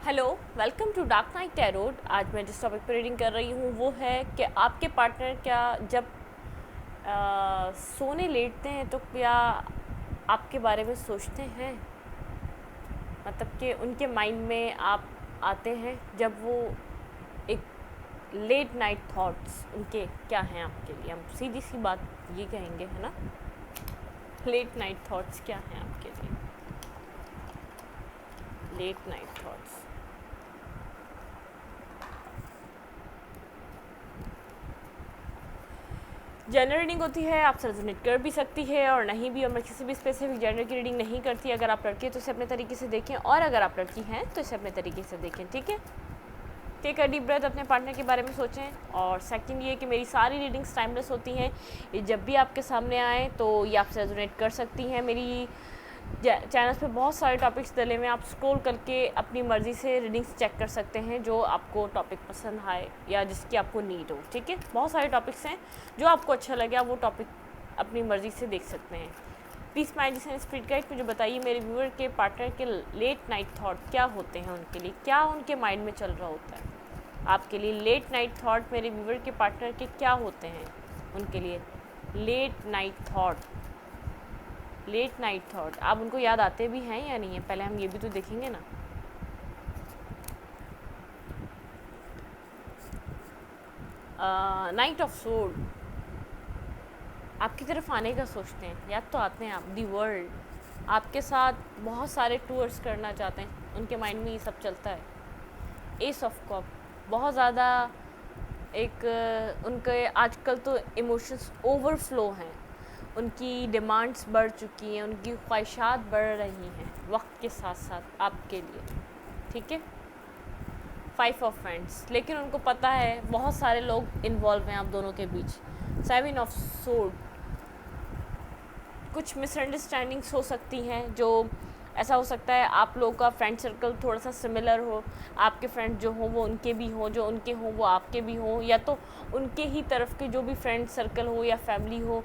Hello, welcome to dark night tarot. आज मैं जिस टॉपिक पर रीडिंग कर रही हूँ वो है कि आपके पार्टनर क्या जब सोने लेटते हैं तो क्या आपके बारे में सोचते हैं। मतलब कि उनके माइंड में आप आते हैं जब वो एक लेट नाइट थॉट्स उनके क्या हैं आपके लिए। हम सीधी सी बात ये कहेंगे, है ना। लेट नाइट थॉट्स क्या हैं आपके लिए। Late night thoughts. General reading होती है, आपसे रेजोनेट कर भी सकती है और नहीं भी, और मैं किसी भी स्पेसिफिक जेंडर की रीडिंग नहीं करती। अगर आप लड़के हैं तो इसे अपने तरीके से देखें, और अगर आप लड़की हैं तो इसे अपने तरीके से देखें, ठीक है। टेक अ डीप ब्रेथ, अपने पार्टनर के बारे में सोचें। और सेकंड ये कि मेरी सारी रीडिंग्स टाइमलेस होती हैं। ये जब भी आपके सामने आए तो ये आपसे रेजोनेट कर सकती हैं। मेरी चैनल्स पे बहुत सारे टॉपिक्स डले हुए हैं, आप स्क्रॉल करके अपनी मर्ज़ी से रीडिंग्स चेक कर सकते हैं जो आपको टॉपिक पसंद आए या जिसकी आपको नीड हो, ठीक है। बहुत सारे टॉपिक्स हैं, जो आपको अच्छा लगे आप वो टॉपिक अपनी मर्ज़ी से देख सकते हैं। प्लीज़ मैजिशियन स्पिरिट गाइड मुझे बताइए मेरे व्यूअर के पार्टनर के लेट नाइट थॉट क्या होते हैं, उनके लिए क्या उनके माइंड में चल रहा होता है। आपके लिए लेट नाइट थॉट मेरे व्यूअर के पार्टनर के क्या होते हैं, उनके लिए late night thought. Late night thought आप उनको याद आते भी हैं या नहीं है, पहले हम ये भी तो देखेंगे ना। नाइट ऑफ सोड आपकी तरफ आने का सोचते हैं, याद तो आते हैं आप। दी वर्ल्ड आपके साथ बहुत सारे टूर्स करना चाहते हैं, उनके माइंड में ये सब चलता है। एस ऑफ कप बहुत ज़्यादा एक उनके आजकल तो इमोशंस ओवरफ्लो हैं, उनकी डिमांड्स बढ़ चुकी हैं, उनकी ख्वाहिशात बढ़ रही हैं वक्त के साथ साथ आपके लिए, ठीक है। 5 ऑफ फ्रेंड्स, लेकिन उनको पता है बहुत सारे लोग इन्वॉल्व हैं आप दोनों के बीच। 7 ऑफ सोड कुछ मिसअंडरस्टैंडिंग्स हो सकती हैं, जो ऐसा हो सकता है आप लोगों का फ्रेंड सर्कल थोड़ा सा सिमिलर हो, आपके फ्रेंड जो हो वो उनके भी हो, जो उनके हो वो आपके भी हो, या तो उनके ही तरफ के जो भी फ्रेंड सर्कल हो या फैमिली हो,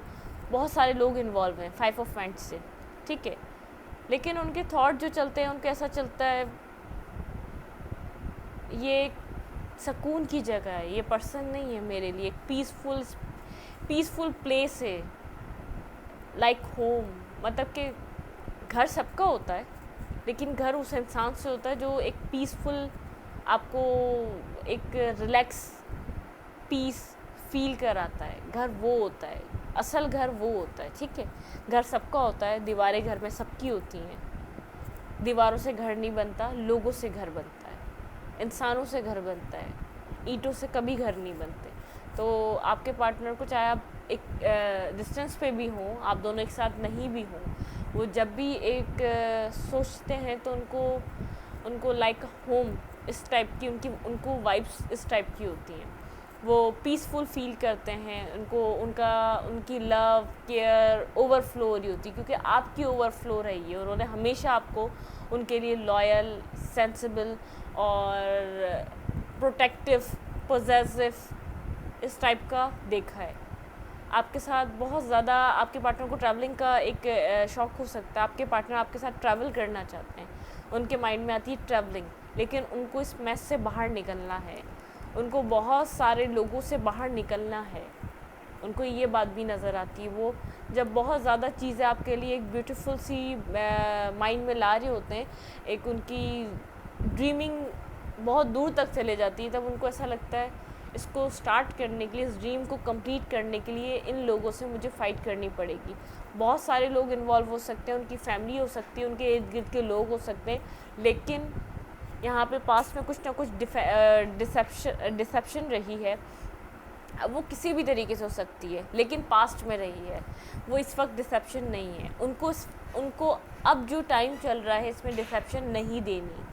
बहुत सारे लोग इन्वॉल्व हैं 5 ऑफ फ्रेंड्स से, ठीक है। लेकिन उनके थॉट जो चलते हैं उनके ऐसा चलता है, ये एक सुकून की जगह है, ये पर्सन नहीं है मेरे लिए, एक पीसफुल प्लेस है, लाइक होम। मतलब कि घर सबका होता है, लेकिन घर उस इंसान से होता है जो एक पीसफुल आपको एक रिलैक्स पीस फील कराता है। घर वो होता है, असल घर वो होता है, ठीक है। घर सबका होता है, दीवारें घर में सबकी होती हैं। दीवारों से घर नहीं बनता, लोगों से घर बनता है, इंसानों से घर बनता है, ईंटों से कभी घर नहीं बनते। तो आपके पार्टनर को चाहे आप एक डिस्टेंस पे भी हों, आप दोनों एक साथ नहीं भी हों, वो जब भी एक सोचते हैं तो उनको लाइक होम इस टाइप की उनको वाइब्स इस टाइप की होती हैं। वो पीसफुल फील करते हैं, उनकी लव केयर ओवरफ्लो हो रही होती है, क्योंकि आपकी ओवरफ्लो रही है। उन्होंने हमेशा आपको उनके लिए लॉयल, सेंसिबल और प्रोटेक्टिव, पॉजेसिव इस टाइप का देखा है। आपके साथ बहुत ज़्यादा आपके पार्टनर को ट्रैवलिंग का एक शौक़ हो सकता है। आपके पार्टनर आपके साथ ट्रैवल करना चाहते हैं, उनके माइंड में आती है ट्रैवलिंग, लेकिन उनको इस मैस से बाहर निकलना है, उनको बहुत सारे लोगों से बाहर निकलना है। उनको ये बात भी नज़र आती है, वो जब बहुत ज़्यादा चीज़ें आपके लिए एक ब्यूटीफुल सी माइंड में ला रहे होते हैं, एक उनकी ड्रीमिंग बहुत दूर तक चले जाती है, तब उनको ऐसा लगता है इसको स्टार्ट करने के लिए, इस ड्रीम को कंप्लीट करने के लिए इन लोगों से मुझे फ़ाइट करनी पड़ेगी। बहुत सारे लोग इन्वॉल्व हो सकते हैं, उनकी फैमिली हो सकती है, उनके इर्द गिर्द के लोग हो सकते हैं, लेकिन यहाँ पे पास्ट में कुछ ना कुछ डिसेप्शन रही है। अब वो किसी भी तरीके से हो सकती है, लेकिन पास्ट में रही है, वो इस वक्त डिसेप्शन नहीं है। उनको अब जो टाइम चल रहा है इसमें डिसेप्शन नहीं देनी।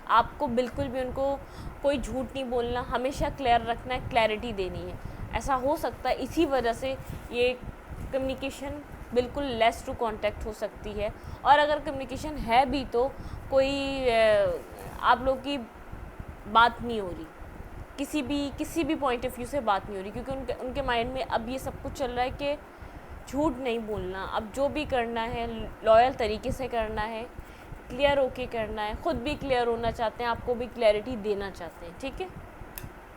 आपको बिल्कुल भी उनको कोई झूठ नहीं बोलना, हमेशा क्लियर रखना है, क्लैरिटी देनी है। ऐसा हो सकता है इसी वजह से ये कम्युनिकेशन बिल्कुल लेस टू कांटेक्ट हो सकती है, और अगर कम्युनिकेशन है भी तो कोई आप लोग की बात नहीं हो रही, किसी भी पॉइंट ऑफ व्यू से बात नहीं हो रही, क्योंकि उनके माइंड में अब ये सब कुछ चल रहा है कि झूठ नहीं बोलना, अब जो भी करना है लॉयल तरीके से करना है, क्लियर होके करना है, खुद भी क्लियर होना चाहते हैं, आपको भी क्लैरिटी देना चाहते हैं, ठीक है।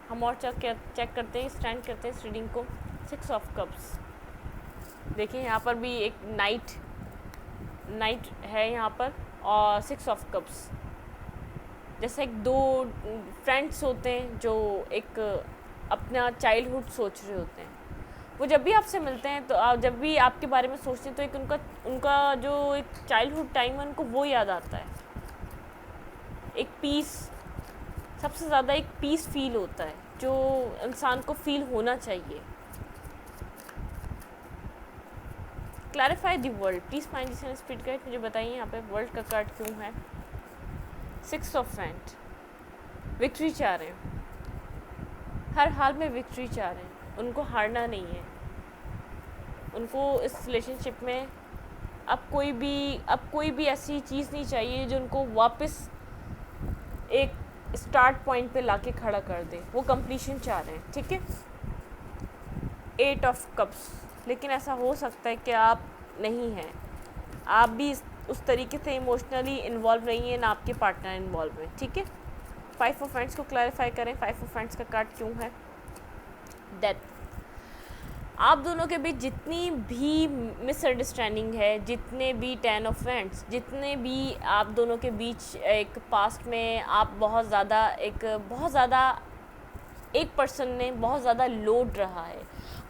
हम और चेक करते हैं, स्टैंड करते हैं इस रीडिंग को। 6 ऑफ कप्स, देखिए यहाँ पर भी एक नाइट है यहाँ पर, और 6 ऑफ कप्स, जैसे एक दो फ्रेंड्स होते हैं जो एक अपना चाइल्डहुड सोच रहे होते हैं। वो जब भी आपसे मिलते हैं तो जब भी आपके बारे में सोचते हैं तो एक उनका जो एक चाइल्डहुड टाइम है उनको वो याद आता है। एक पीस, सबसे ज़्यादा एक पीस फील होता है जो इंसान को फील होना चाहिए। Clarify the world, please find this in speed guide, मुझे बताइए यहाँ पे वर्ल्ड का कार्ड क्यों है। 6 ऑफ हैंड, विक्ट्री चाह रहे हैं, हर हाल में विक्ट्री चाह रहे हैं, उनको हारना नहीं है। उनको इस रिलेशनशिप में अब कोई भी ऐसी चीज़ नहीं चाहिए जो उनको वापस एक स्टार्ट पॉइंट पे लाके खड़ा कर दे। वो कंप्लीशन चाह रहे हैं, ठीक है। 8 ऑफ कप्स, लेकिन ऐसा हो सकता है कि आप नहीं हैं, आप भी उस तरीके से इमोशनली इन्वॉल्व नहीं है, ना आपके पार्टनर इन्वॉल्व है, ठीक है। 5 ऑफ हैंड्स को क्लैरिफाई करें, 5 ऑफ हैंड्स का कार्ड क्यों है। डेथ, आप दोनों के बीच जितनी भी मिसअंडरस्टैंडिंग है, जितने भी 10 ऑफ हैंड्स, जितने भी आप दोनों के बीच एक पास्ट में आप बहुत ज़्यादा एक पर्सन ने बहुत ज़्यादा लोड रहा है,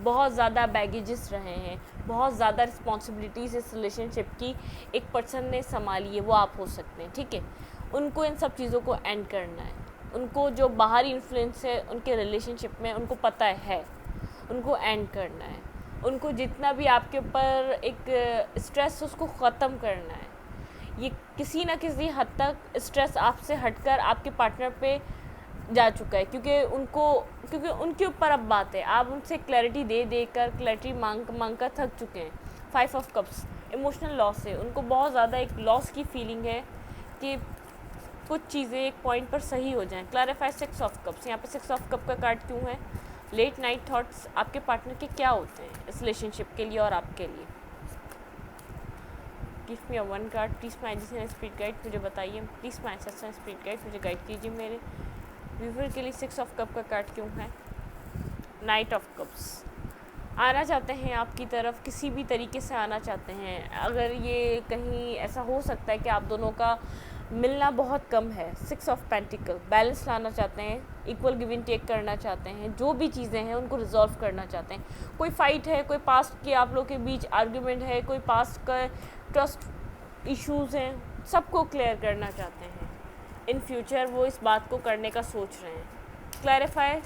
बहुत ज़्यादा बैगेजेस रहे हैं, बहुत ज़्यादा रिस्पॉन्सिबिलिटीज़ इस रिलेशनशिप की एक पर्सन ने संभाली है, वो आप हो सकते हैं, ठीक है। उनको इन सब चीज़ों को एंड करना है। उनको जो बाहरी इन्फ्लुएंस है उनके रिलेशनशिप में उनको पता है, उनको एंड करना है। उनको जितना भी आपके ऊपर एक स्ट्रेस उसको ख़त्म करना है। ये किसी ना किसी हद तक स्ट्रेस आपसे हटकर आपके पार्टनर पे जा चुका है, क्योंकि उनके ऊपर अब बात है। आप उनसे क्लैरिटी देकर क्लैरिटी मांग कर थक चुके हैं। 5 ऑफ कप्स, इमोशनल लॉस है, उनको बहुत ज़्यादा एक लॉस की फीलिंग है कि कुछ चीज़ें एक पॉइंट पर सही हो जाएं। क्लैरिफाई 6 ऑफ कप्स, यहाँ पे 6 ऑफ कप का कार्ड क्यों है। लेट नाइट थॉट्स आपके पार्टनर के क्या होते हैं इस रिलेशनशिप के लिए और आपके लिए। Give me a 1 card please my speed guide, मुझे बताइए प्लीज़ माय स्पीड गाइड, मुझे गाइड कीजिए मेरे व्यूवर के लिए। 6 ऑफ कप का कार्ड क्यों है। नाइट ऑफ कप्स, आना चाहते हैं आपकी तरफ, किसी भी तरीके से आना चाहते हैं। अगर ये कहीं ऐसा हो सकता है कि आप दोनों का मिलना बहुत कम है। 6 ऑफ पेंटिकल, बैलेंस लाना चाहते हैं, इक्वल गिव एंड टेक करना चाहते हैं, जो भी चीज़ें हैं उनको रिजॉल्व करना चाहते हैं। कोई फाइट है, कोई पास्ट के आप लोग के बीच आर्ग्यूमेंट है, कोई पास्ट का ट्रस्ट इश्यूज़ हैं, सबको क्लियर करना चाहते हैं। इन फ्यूचर वो इस बात को करने का सोच रहे हैं। Clarify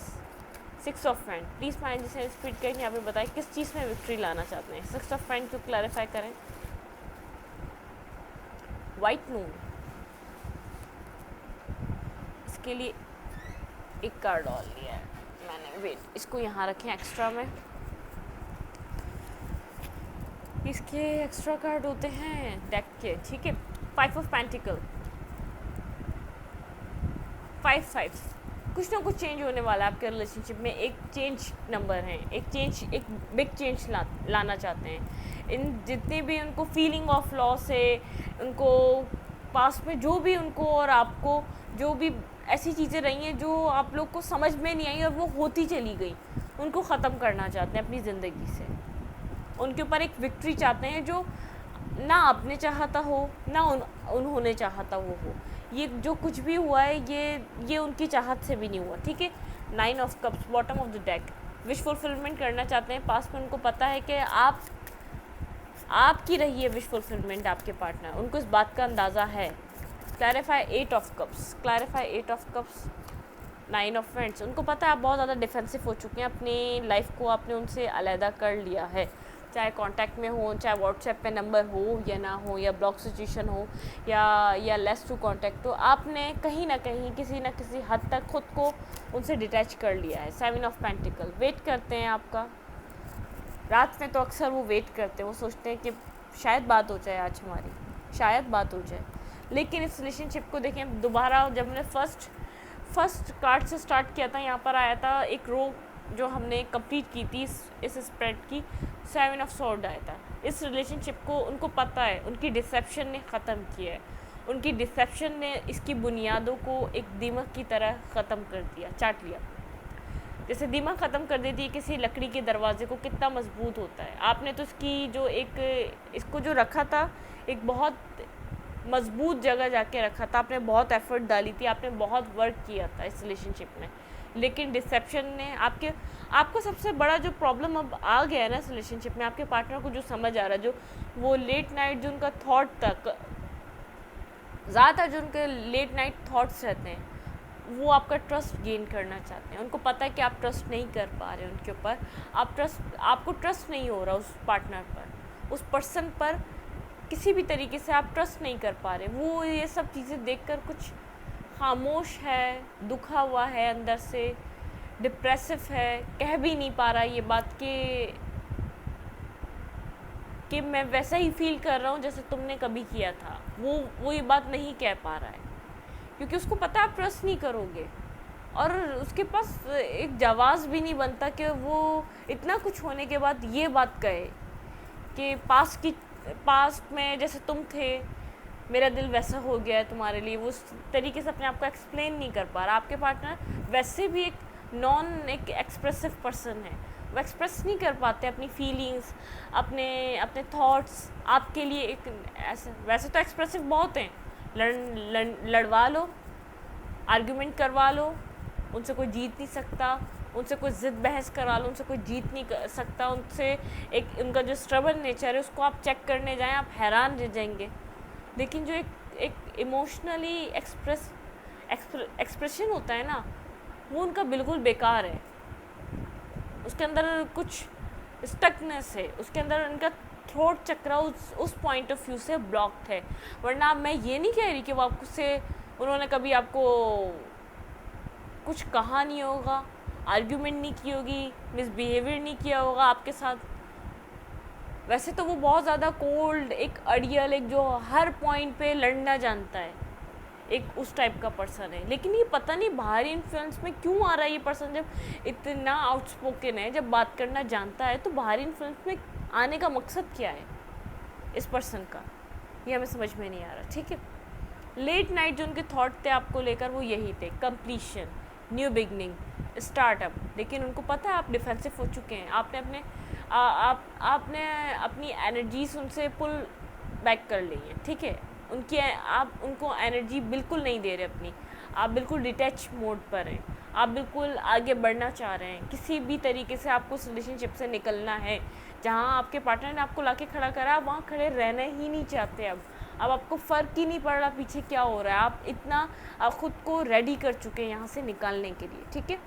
6 of friend, please find जिसे स्पीड करें, यहाँ पे बताएं किस चीज़ में विक्ट्री लाना चाहते हैं। 6 ऑफ फ्रेंड को क्लैरिफाई करें। वाइट मून, इसके लिए एक कार्ड और लिया है मैंने, वेट, इसको यहाँ रखें एक्स्ट्रा में। इसके एक्स्ट्रा कार्ड होते हैं डेक के, ठीक है। 5 ऑफ पेंटिकल, 5 कुछ ना कुछ चेंज होने वाला है आपके रिलेशनशिप में। एक चेंज नंबर है, एक बिग चेंज लाना चाहते हैं। इन जितने भी उनको फीलिंग ऑफ लॉस है, उनको पास्ट में जो भी उनको और आपको जो भी ऐसी चीज़ें रही हैं जो आप लोग को समझ में नहीं आई और वो होती चली गई, उनको ख़त्म करना चाहते हैं अपनी ज़िंदगी से। उनके ऊपर एक विक्ट्री चाहते हैं जो ना आपने चाहता हो, ना उन्होंने चाहता वो हो। ये जो कुछ भी हुआ है ये उनकी चाहत से भी नहीं हुआ, ठीक है। 9 of cups, bottom of the deck, wish fulfilment करना चाहते हैं। पास्ट में उनको पता है कि आपकी रही है विश फुलफिलमेंट आपके पार्टनर, उनको इस बात का अंदाज़ा है। Clarify 8 of cups, clarify 8 of cups, 9 of friends, उनको पता है आप बहुत ज़्यादा डिफेंसिव हो चुके हैं, अपनी लाइफ को आपने उनसे अलहदा कर लिया है। चाहे कांटेक्ट में हो, चाहे व्हाट्सएप पे नंबर हो या ना हो, या ब्लॉक सिचुएशन हो, या लेस टू कांटेक्ट हो, आपने कहीं ना कहीं किसी न किसी हद तक खुद को उनसे डिटैच कर लिया है। 7 ऑफ पेंटिकल, वेट करते हैं आपका। रात में तो अक्सर वो वेट करते हैं, वो सोचते हैं कि शायद बात हो जाए आज हमारी, शायद बात हो जाए। लेकिन इस रिलेशनशिप को देखें दोबारा, जब हमने फर्स्ट कार्ड से स्टार्ट किया था, यहाँ पर आया था एक रो जो हमने कंप्लीट की थी इस स्प्रेड की, 7 ऑफ स्वॉर्ड आया था। इस रिलेशनशिप को उनको पता है, उनकी डिसेप्शन ने ख़त्म किया है, उनकी डिसेप्शन ने इसकी बुनियादों को एक दीमक की तरह ख़त्म कर दिया, चाट लिया। जैसे दीमक ख़त्म कर देती है किसी लकड़ी के दरवाजे को, कितना मजबूत होता है। आपने तो इसकी जो एक इसको जो रखा था, एक बहुत मजबूत जगह जाके रखा था, आपने बहुत एफर्ट डाली थी, आपने बहुत वर्क किया था इस रिलेशनशिप में, लेकिन डिसेप्शन ने आपको सबसे बड़ा जो प्रॉब्लम अब आ गया है ना इस रिलेशनशिप में, आपके पार्टनर को जो समझ आ रहा है, जो वो लेट नाइट जो उनका थॉट तक ज़्यादातर जो उनके लेट नाइट थॉट्स रहते हैं, वो आपका ट्रस्ट गेन करना चाहते हैं। उनको पता है कि आप ट्रस्ट नहीं कर पा रहे उनके ऊपर, आपको ट्रस्ट नहीं हो रहा उस पार्टनर पर, उस पर्सन पर किसी भी तरीके से आप ट्रस्ट नहीं कर पा रहे। वो ये सब चीज़ें देखकर कुछ खामोश है, दुखा हुआ है, अंदर से डिप्रेसिव है, कह भी नहीं पा रहा ये बात कि मैं वैसा ही फील कर रहा हूँ जैसे तुमने कभी किया था। वो ये बात नहीं कह पा रहा है क्योंकि उसको पता है आप ट्रस्ट नहीं करोगे, और उसके पास एक जवाब भी नहीं बनता कि वो इतना कुछ होने के बाद ये बात कहे कि पास्ट में जैसे तुम थे, मेरा दिल वैसा हो गया है तुम्हारे लिए। वो उस तरीके से अपने आप को एक्सप्लेन नहीं कर पा रहा। आपके पार्टनर वैसे भी एक एक्सप्रेसिव पर्सन है, वो एक्सप्रेस नहीं कर पाते अपनी फीलिंग्स, अपने थॉट्स आपके लिए। एक वैसे तो एक्सप्रेसिव बहुत हैं, लड़वा लो, आर्ग्यूमेंट करवा लो, उनसे कोई जीत नहीं सकता, उनसे कोई ज़िद बहस करा लो, उनसे कोई जीत नहीं कर सकता, उनसे एक उनका जो स्ट्रबल नेचर है उसको आप चेक करने जाएं, आप हैरान रह जाएंगे। लेकिन जो एक इमोशनली एक्सप्रेशन होता है ना, वो उनका बिल्कुल बेकार है। उसके अंदर कुछ स्टकनेस है, उसके अंदर उनका थ्रोट चक्रा उस पॉइंट ऑफ व्यू से ब्लॉक्ड है। वरना मैं ये नहीं कह रही कि वो उन्होंने कभी आपको कुछ कहा नहीं होगा, आर्ग्यूमेंट नहीं की होगी, मिसबिहेवियर नहीं किया होगा आपके साथ। वैसे तो वो बहुत ज़्यादा कोल्ड, एक अड़ियल, एक जो हर पॉइंट पे लड़ना जानता है, एक उस टाइप का पर्सन है। लेकिन ये पता नहीं बाहरी इन्फ्लुएंस में क्यों आ रहा है ये पर्सन, जब इतना आउटस्पोकन है, जब बात करना जानता है, तो बाहरी इन्फ्लुएंस में आने का मकसद क्या है इस पर्सन का, ये हमें समझ में नहीं आ रहा। ठीक है, लेट नाइट जो उनके थॉट थे आपको लेकर, वो यही थे, कंप्लीशन, न्यू बिगनिंग, स्टार्टअप। लेकिन उनको पता है आप डिफेंसिव हो चुके हैं, आपने अपनी एनर्जीज उनसे पुल बैक कर ली है। ठीक है, आप उनको एनर्जी बिल्कुल नहीं दे रहे अपनी, आप बिल्कुल डिटैच मोड पर हैं, आप बिल्कुल आगे बढ़ना चाह रहे हैं। किसी भी तरीके से आपको उस रिलेशनशिप से निकलना है। जहाँ आपके पार्टनर ने आपको लाके खड़ा करा, आप वहाँ खड़े रहना ही नहीं चाहते। अब आपको फ़र्क ही नहीं पड़ रहा पीछे क्या हो रहा है, आप ख़ुद को रेडी कर चुके हैं यहाँ से निकालने के लिए। ठीक है,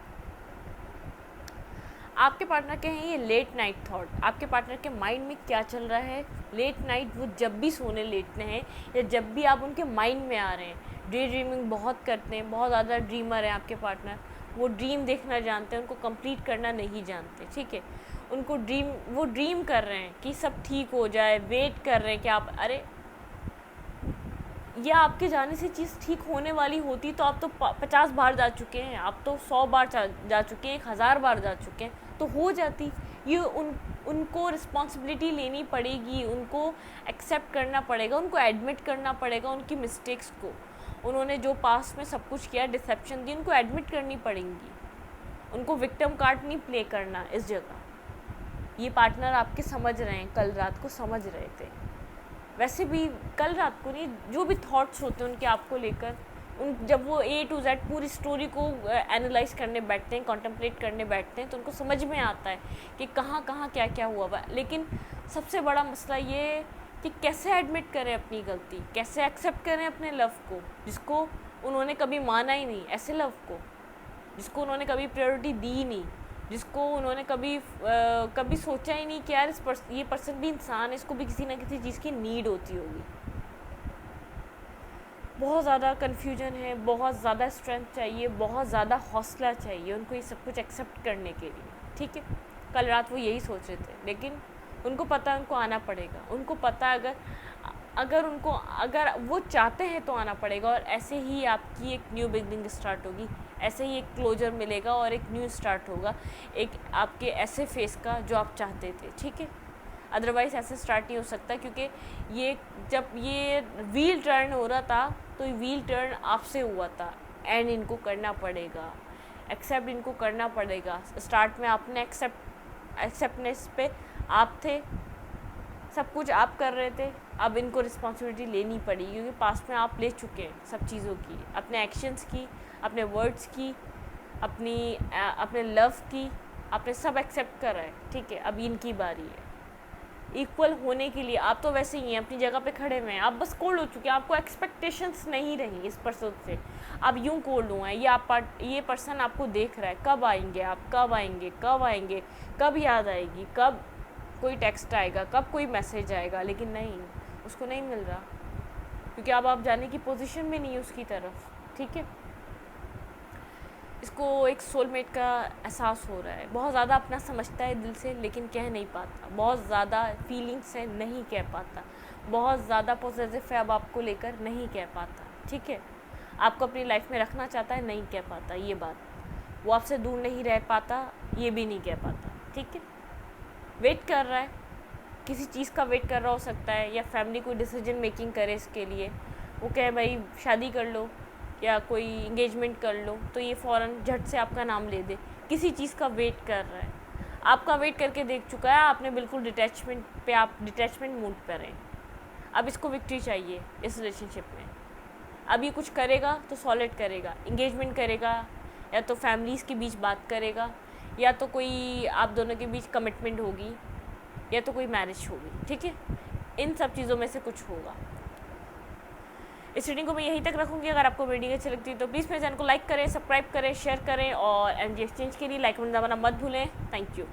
आपके पार्टनर के हैं ये लेट नाइट थॉट, आपके पार्टनर के माइंड में क्या चल रहा है लेट नाइट, वो जब भी सोने लेटते हैं या जब भी आप उनके माइंड में आ रहे हैं। डे ड्रीमिंग बहुत करते हैं, बहुत ज़्यादा ड्रीमर हैं आपके पार्टनर। वो ड्रीम देखना जानते हैं, उनको कंप्लीट करना नहीं जानते। ठीक है, वो ड्रीम कर रहे हैं कि सब ठीक हो जाए, वेट कर रहे हैं कि आप, अरे या आपके जाने से चीज़ ठीक होने वाली होती तो आप तो 50 बार जा चुके हैं, आप तो 100 बार जा चुके हैं, 1000 बार जा चुके हैं, तो हो जाती। ये उनको रिस्पॉन्सिबिलिटी लेनी पड़ेगी, उनको एक्सेप्ट करना पड़ेगा, उनको एडमिट करना पड़ेगा उनकी मिस्टेक्स को। उन्होंने जो पास्ट में सब कुछ किया, डिसेप्शन दी, उनको एडमिट करनी पड़ेंगी। उनको विक्टिम कार्ड नहीं प्ले करना इस जगह। ये पार्टनर आपके समझ रहे हैं, कल रात को समझ रहे थे। वैसे भी कल रात को नहीं, जो भी थॉट्स होते हैं उनके आपको लेकर, जब वो A to Z पूरी स्टोरी को एनालाइज करने बैठते हैं, कॉन्टेम्पलेट करने बैठते हैं, तो उनको समझ में आता है कि कहाँ कहाँ क्या क्या हुआ हुआ। लेकिन सबसे बड़ा मसला ये है कि कैसे एडमिट करें अपनी गलती, कैसे एक्सेप्ट करें अपने लव को, जिसको उन्होंने कभी माना ही नहीं, ऐसे लव को जिसको उन्होंने कभी प्रायोरिटी दी नहीं, जिसको उन्होंने कभी सोचा ही नहीं कि यार ये पर्सन भी इंसान है, इसको भी किसी ना किसी चीज़ की नीड होती होगी। बहुत ज़्यादा कन्फ्यूजन है, बहुत ज़्यादा स्ट्रेंथ चाहिए, बहुत ज़्यादा हौसला चाहिए उनको ये सब कुछ एक्सेप्ट करने के लिए। ठीक है, कल रात वो यही सोच रहे थे, लेकिन उनको पता है उनको आना पड़ेगा। उनको पता है अगर वो चाहते हैं तो आना पड़ेगा, और ऐसे ही आपकी एक न्यू बिगनिंग स्टार्ट होगी, ऐसे ही एक क्लोजर मिलेगा और एक न्यू स्टार्ट होगा, एक आपके ऐसे फेस का जो आप चाहते थे। ठीक है, अदरवाइज़ ऐसे स्टार्ट नहीं हो सकता, क्योंकि ये जब ये व्हील टर्न हो रहा था तो ये व्हील टर्न आपसे हुआ था, एंड इनको करना पड़ेगा, एक्सेप्ट इनको करना पड़ेगा। स्टार्ट में आपने एक्सेप्टनेस पे आप थे, सब कुछ आप कर रहे थे, अब इनको रिस्पॉन्सिबिलिटी लेनी पड़ी, क्योंकि पास्ट में आप ले चुके हैं सब चीज़ों की, अपने एक्शंस की, अपने वर्ड्स की, अपने लव की, आपने सब एक्सेप्ट करा है, ठीक है। अब इनकी बारी है इक्वल होने के लिए। आप तो वैसे ही हैं, अपनी जगह पे खड़े हुए हैं, आप बस कोल्ड हो चुके हैं, आपको एक्सपेक्टेशंस नहीं रही इस पर्सन से, आप यूं कोल्ड हुए हैं। ये पर्सन आपको देख रहा है, कब आएंगे आप, कब आएंगे, कब आएंगे, कब याद आएगी, कब कोई टेक्स्ट आएगा, कब कोई मैसेज आएगा, लेकिन नहीं, उसको नहीं मिल रहा, क्योंकि अब आप जाने की पोजीशन में नहीं है उसकी तरफ, ठीक है। इसको एक सोलमेट का एहसास हो रहा है, बहुत ज़्यादा अपना समझता है दिल से, लेकिन कह नहीं पाता, बहुत ज़्यादा फीलिंग्स है, नहीं कह पाता, बहुत ज़्यादा पॉजिटिव है अब आपको लेकर, नहीं कह पाता, ठीक है। आपको अपनी लाइफ में रखना चाहता है, नहीं कह पाता ये बात, वो आपसे दूर नहीं रह पाता, ये भी नहीं कह पाता, ठीक है। वेट कर रहा है, किसी चीज़ का वेट कर रहा हो सकता है, या फैमिली कोई डिसीजन मेकिंग करे इसके लिए, वो कहे भाई शादी कर लो या कोई इंगेजमेंट कर लो, तो ये फ़ौरन झट से आपका नाम ले दे, किसी चीज़ का वेट कर रहा है, आपका वेट करके देख चुका है, आपने बिल्कुल डिटैचमेंट पे, आप डिटैचमेंट मूड पर हैं। अब इसको विक्ट्री चाहिए इस रिलेशनशिप में, अब ये कुछ करेगा तो सॉलिड करेगा, इंगेजमेंट करेगा, या तो फैमिलीज़ के बीच बात करेगा, या तो कोई आप दोनों के बीच कमिटमेंट होगी, या तो कोई मैरिज होगी, ठीक है। इन सब चीज़ों में से कुछ होगा। इस रीडिंग को मैं यहीं तक रखूँगी। अगर आपको रीडिंग अच्छी लगती है तो प्लीज़ मेरे चैनल को लाइक करें, सब्सक्राइब करें, शेयर करें, और एनर्जी एक्सचेंज के लिए लाइक बटन दबाना मत भूलें। Thank you.